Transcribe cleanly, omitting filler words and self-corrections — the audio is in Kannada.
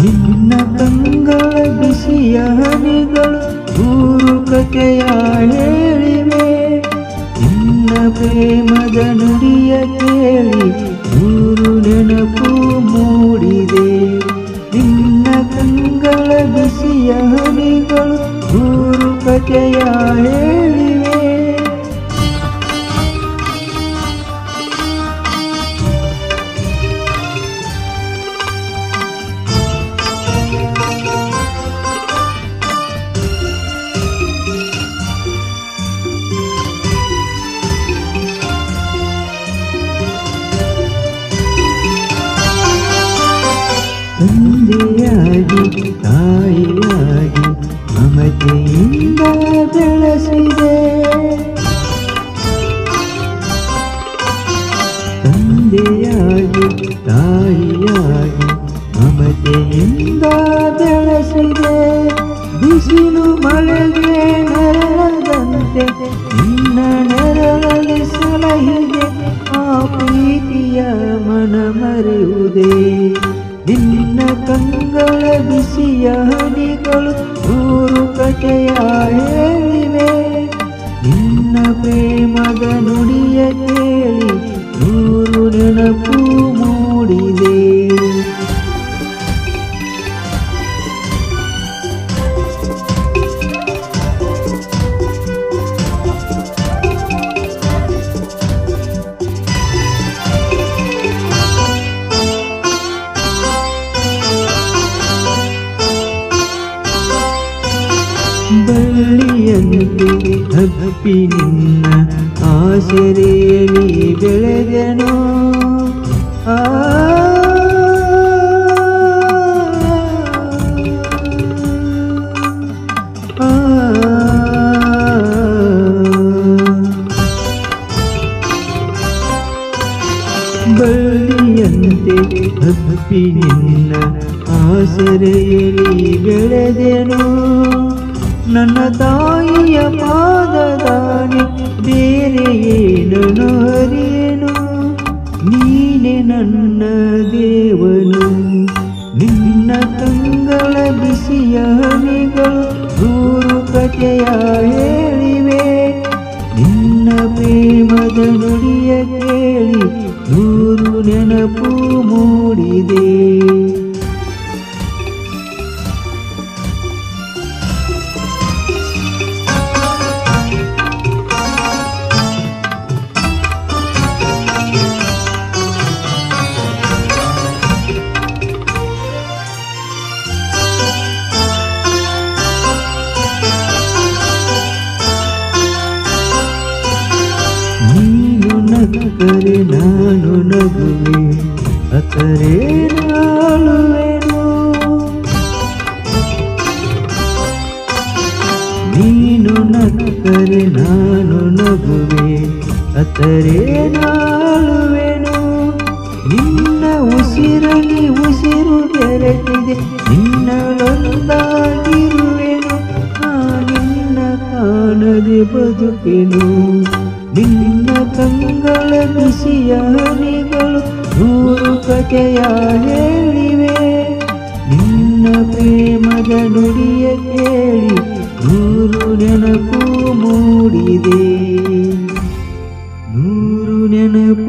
ನಿನ್ನ ಕಂಗಳ ಬಿಸಿಯ ಹನಿಗಳು ನೂರು ಕಥೆಯ ಹೇಳಿವೆ. ನಿನ್ನ ಪ್ರೇಮದ ನುಡಿಯ ಕೇಳಿ ನೂರು ನೆನಪು ಮೂಡಿದೆ. ನಿನ್ನ ಕಂಗಳ ಬಿಸಿಯ ಹನಿಗಳು ನೂರು ಕಥೆಯ ಹೇಳಿವೆ. ತಂದೆಯಾಗಿ ತಾಯಿಯಾಗಿ ಮಮತೆಯಿಂದ ಬೆಳೆಸಿದೆ. ತಂದೆಯಾಗಿ ತಾಯಿಯಾಗಿ ಮಮತೆಯಿಂದ ಬೆಳೆಸಿದೆ. ಬಿಸಿಲು ಮಳೆಗೆ ನೆರಳದಂತೆ ನಿನ್ನ ನೆರಳಲ್ಲಿ ಸಲಹಿದೆ. ಆ ಪ್ರೀತಿಯ ಮನ ಮರೆಯುವುದೇ. ನಿನ್ನ ಕಂಗಳ ಬಿಸಿಯ ಹನಿಗಳು ನೂರು ಕಥೆಯ ಹೇಳಿವೆ. ನಿನ್ನ ಪ್ರೇಮದ ನುಡಿಯ ಕೇಳಿ ನೂರು ನೆನಪು ಮೂಡಿದೆ. ಬಳ್ಳಿಯಂತೆ ಹಬ್ಬಿ ನಿನ್ನ ಆಸರೆಯಲ್ಲಿ ಬೆಳೆದೆನೋ. ಬಳ್ಳಿಯಂತೆ ಹಬ್ಬಿ ನಿನ್ನ ಆಸರೆಯಲ್ಲಿ ಬೆಳೆದೆನೋ. ನನ್ನ ತಾಯಿಯ ಪಾದದಾನೆ ಬೇರೆ ಏನನು ಹರಿಯೇನು. ನೀನೆ ನನ್ನ ದೇವನು. ನಿನ್ನ ಕಂಗಳ ಬಿಸಿಯ ಹನಿಗಳು ನೂರು ಕಥೆಯ ಹೇಳಿವೆ. ನಿನ್ನ ಪ್ರೇಮದ ನುಡಿಯ ಕೇಳಿ ನೂರು ನೆನಪು ಮೂಡಿದೆ. ನೀನು ನಕ್ಕರೆ ನಾನು ನಗುವೆ, ಅತ್ತರೆ ನಾಳುವೆನು. ನೀನು ನಕ್ಕರೆ ನಾನು ನಗುವೆ, ಅತ್ತರೆ ನಾಳುವೆನು. ನಿನ್ನ ಉಸಿರಲ್ಲಿ ಉಸಿರು ಬೆರೆತಿದೆ, ನಿನ್ನಳೊಂದಾಗಿರುವೆನು. ನಿನ್ನ ಕಾಣದೆ ಬದುಕೆನು. ನಿನ್ನ ಕಂಗಳ ಬಿಸಿಯ ಹನಿಗಳು ನೂರು ಕಥೆಯ ಹೇಳಿವೆ. ನಿನ್ನ ಪ್ರೇಮದ ನುಡಿಯ ಕೇಳಿ ನೂರು ನೆನಪು ಮೂಡಿದೆ. ನೂರು ನೆನಪು